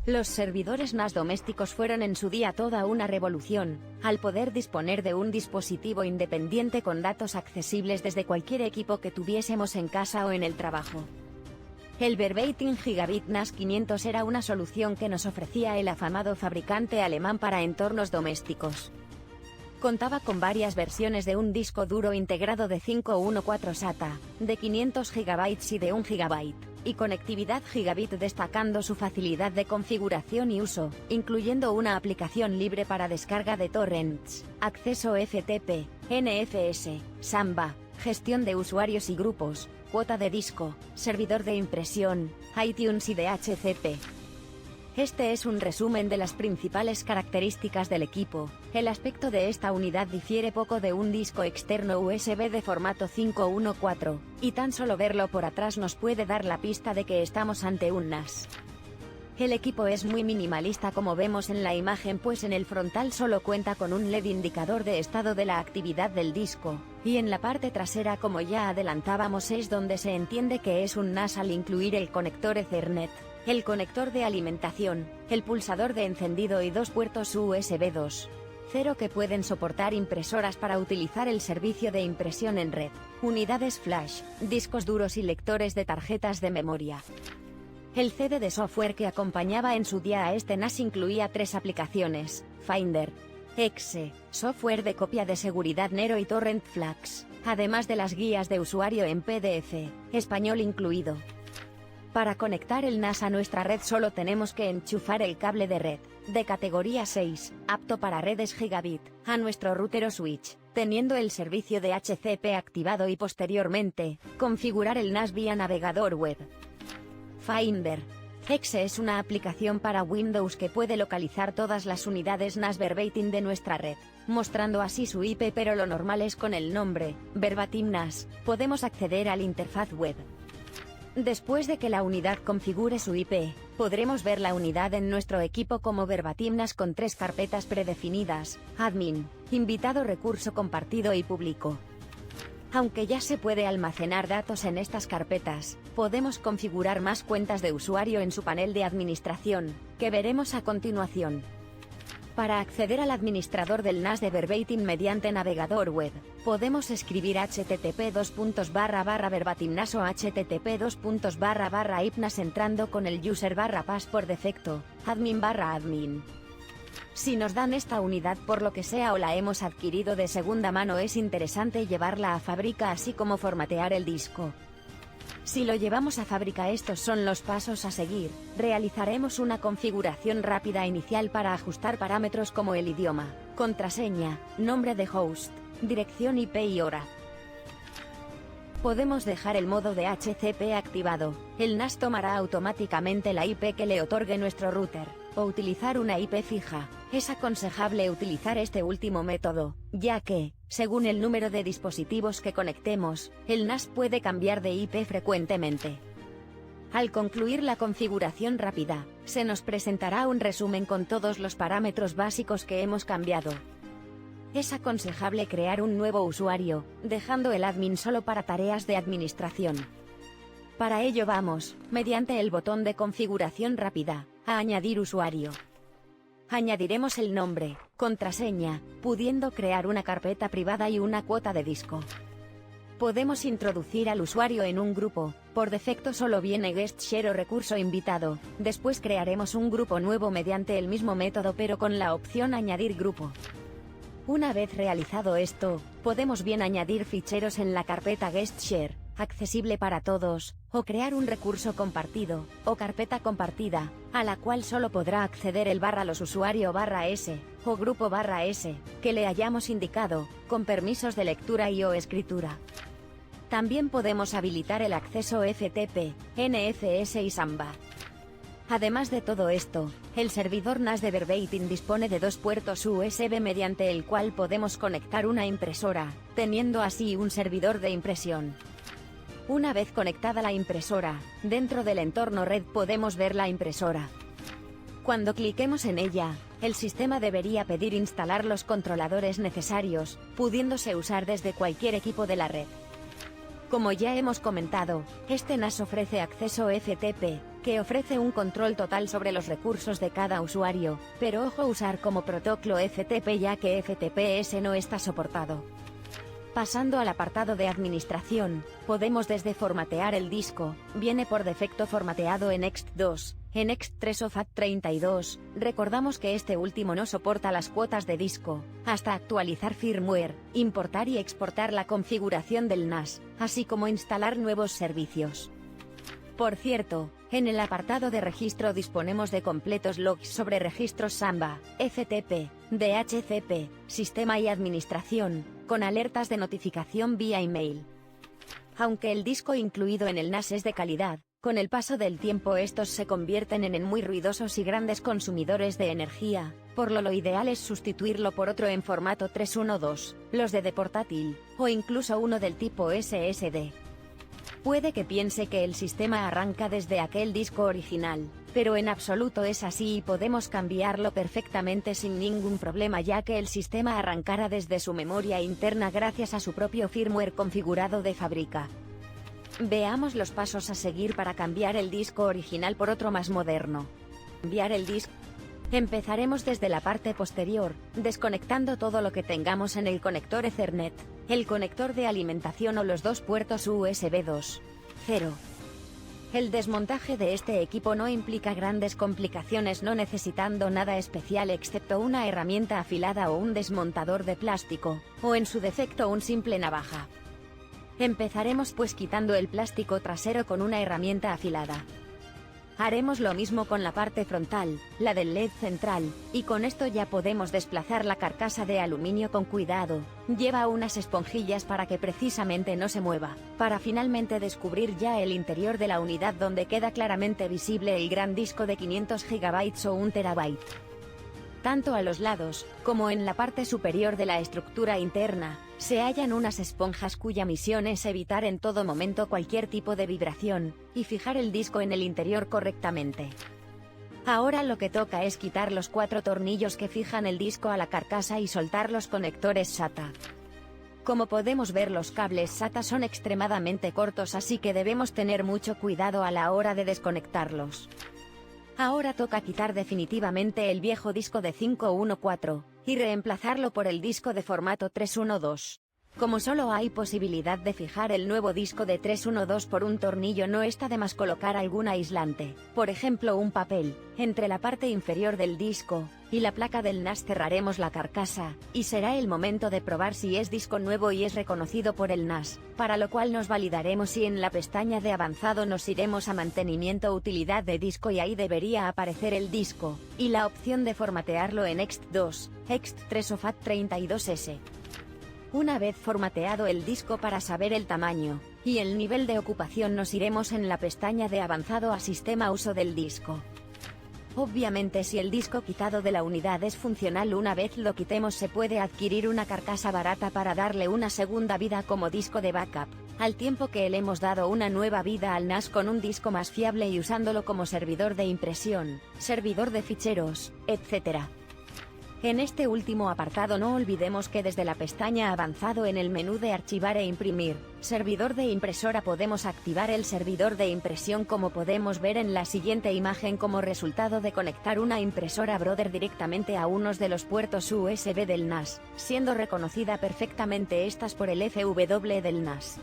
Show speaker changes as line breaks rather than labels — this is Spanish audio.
Los servidores NAS domésticos fueron en su día toda una revolución, al poder disponer de un dispositivo independiente con datos accesibles desde cualquier equipo que tuviésemos en casa o en el trabajo. El Verbatim Gigabit NAS 500 era una solución que nos ofrecía el afamado fabricante alemán para entornos domésticos. Contaba con varias versiones de un disco duro integrado de 514 SATA, de 500 GB y de 1 GB, y conectividad gigabit, destacando su facilidad de configuración y uso, incluyendo una aplicación libre para descarga de torrents, acceso FTP, NFS, Samba, gestión de usuarios y grupos, cuota de disco, servidor de impresión, iTunes y DHCP. Este es un resumen de las principales características del equipo. El aspecto de esta unidad difiere poco de un disco externo USB de formato 514, y tan solo verlo por atrás nos puede dar la pista de que estamos ante un NAS. El equipo es muy minimalista, como vemos en la imagen, pues en el frontal solo cuenta con un LED indicador de estado de la actividad del disco, y en la parte trasera, como ya adelantábamos, es donde se entiende que es un NAS al incluir el conector Ethernet, el conector de alimentación, el pulsador de encendido y dos puertos USB 2.0 que pueden soportar impresoras para utilizar el servicio de impresión en red, unidades flash, discos duros y lectores de tarjetas de memoria. El CD de software que acompañaba en su día a este NAS incluía 3 aplicaciones: Finder, Exe, software de copia de seguridad Nero y Torrent Flags, además de las guías de usuario en PDF, español incluido. Para conectar el NAS a nuestra red solo tenemos que enchufar el cable de red, de categoría 6, apto para redes gigabit, a nuestro router o switch, teniendo el servicio de DHCP activado, y posteriormente, configurar el NAS vía navegador web. Finder. Exe es una aplicación para Windows que puede localizar todas las unidades NAS Verbatim de nuestra red, mostrando así su IP, pero lo normal es con el nombre, Verbatim NAS, podemos acceder a la interfaz web. Después de que la unidad configure su IP, podremos ver la unidad en nuestro equipo como Verbatim NAS con 3 carpetas predefinidas: admin, invitado, recurso compartido y público. Aunque ya se puede almacenar datos en estas carpetas, podemos configurar más cuentas de usuario en su panel de administración, que veremos a continuación. Para acceder al administrador del NAS de Verbatim mediante navegador web, podemos escribir http://verbatimnas o http://ipnas entrando con el user/pass por defecto, admin/admin. Si nos dan esta unidad por lo que sea o la hemos adquirido de segunda mano, es interesante llevarla a fábrica, así como formatear el disco. Si lo llevamos a fábrica, estos son los pasos a seguir. Realizaremos una configuración rápida inicial para ajustar parámetros como el idioma, contraseña, nombre de host, dirección IP y hora. Podemos dejar el modo de DHCP activado. El NAS tomará automáticamente la IP que le otorgue nuestro router, o utilizar una IP fija. Es aconsejable utilizar este último método, ya que, según el número de dispositivos que conectemos, el NAS puede cambiar de IP frecuentemente. Al concluir la configuración rápida, se nos presentará un resumen con todos los parámetros básicos que hemos cambiado. Es aconsejable crear un nuevo usuario, dejando el admin solo para tareas de administración. Para ello vamos, mediante el botón de configuración rápida, a añadir usuario. Añadiremos el nombre, contraseña, pudiendo crear una carpeta privada y una cuota de disco. Podemos introducir al usuario en un grupo, por defecto solo viene guest share o recurso invitado, después crearemos un grupo nuevo mediante el mismo método pero con la opción añadir grupo. Una vez realizado esto, podemos bien añadir ficheros en la carpeta guest share, accesible para todos, o crear un recurso compartido, o carpeta compartida, a la cual solo podrá acceder el /los usuario /s, o grupo /s, que le hayamos indicado, con permisos de lectura y o escritura. También podemos habilitar el acceso FTP, NFS y Samba. Además de todo esto, el servidor NAS de Verbatim dispone de 2 puertos USB mediante el cual podemos conectar una impresora, teniendo así un servidor de impresión. Una vez conectada la impresora, dentro del entorno red podemos ver la impresora. Cuando cliquemos en ella, el sistema debería pedir instalar los controladores necesarios, pudiéndose usar desde cualquier equipo de la red. Como ya hemos comentado, este NAS ofrece acceso FTP, que ofrece un control total sobre los recursos de cada usuario, pero ojo usar como protocolo FTP ya que FTPS no está soportado. Pasando al apartado de administración, podemos desde formatear el disco, viene por defecto formateado en ext2, en ext3 o FAT32, recordamos que este último no soporta las cuotas de disco, hasta actualizar firmware, importar y exportar la configuración del NAS, así como instalar nuevos servicios. Por cierto, en el apartado de registro disponemos de completos logs sobre registros Samba, FTP, DHCP, sistema y administración, con alertas de notificación vía email. Aunque el disco incluido en el NAS es de calidad, con el paso del tiempo estos se convierten en muy ruidosos y grandes consumidores de energía, por lo ideal es sustituirlo por otro en formato 312, los de portátil, o incluso uno del tipo SSD. Puede que piense que el sistema arranca desde aquel disco original, pero en absoluto es así y podemos cambiarlo perfectamente sin ningún problema ya que el sistema arrancará desde su memoria interna gracias a su propio firmware configurado de fábrica. Veamos los pasos a seguir para cambiar el disco original por otro más moderno. Cambiar el disco. Empezaremos desde la parte posterior, desconectando todo lo que tengamos en el conector Ethernet, el conector de alimentación o los dos puertos USB 2.0. El desmontaje de este equipo no implica grandes complicaciones no necesitando nada especial excepto una herramienta afilada o un desmontador de plástico, o en su defecto un simple navaja. Empezaremos pues quitando el plástico trasero con una herramienta afilada. Haremos lo mismo con la parte frontal, la del LED central, y con esto ya podemos desplazar la carcasa de aluminio con cuidado, lleva unas esponjillas para que precisamente no se mueva, para finalmente descubrir ya el interior de la unidad donde queda claramente visible el gran disco de 500 GB o 1 TB. Tanto a los lados, como en la parte superior de la estructura interna, se hallan unas esponjas cuya misión es evitar en todo momento cualquier tipo de vibración, y fijar el disco en el interior correctamente. Ahora lo que toca es quitar los 4 tornillos que fijan el disco a la carcasa y soltar los conectores SATA. Como podemos ver los cables SATA son extremadamente cortos así que debemos tener mucho cuidado a la hora de desconectarlos. Ahora toca quitar definitivamente el viejo disco de 514, y reemplazarlo por el disco de formato 312. Como solo hay posibilidad de fijar el nuevo disco de 312 por un tornillo no está de más colocar algún aislante, por ejemplo un papel, entre la parte inferior del disco, y la placa del NAS cerraremos la carcasa, y será el momento de probar si es disco nuevo y es reconocido por el NAS, para lo cual nos validaremos y en la pestaña de avanzado nos iremos a mantenimiento utilidad de disco y ahí debería aparecer el disco, y la opción de formatearlo en ext2, ext3 o FAT32S. Una vez formateado el disco para saber el tamaño y el nivel de ocupación nos iremos en la pestaña de avanzado a sistema uso del disco. Obviamente si el disco quitado de la unidad es funcional una vez lo quitemos se puede adquirir una carcasa barata para darle una segunda vida como disco de backup, al tiempo que le hemos dado una nueva vida al NAS con un disco más fiable y usándolo como servidor de impresión, servidor de ficheros, etc. En este último apartado no olvidemos que desde la pestaña avanzado en el menú de archivar e imprimir, servidor de impresora podemos activar el servidor de impresión como podemos ver en la siguiente imagen como resultado de conectar una impresora Brother directamente a unos de los puertos USB del NAS, siendo reconocida perfectamente estas por el FW del NAS.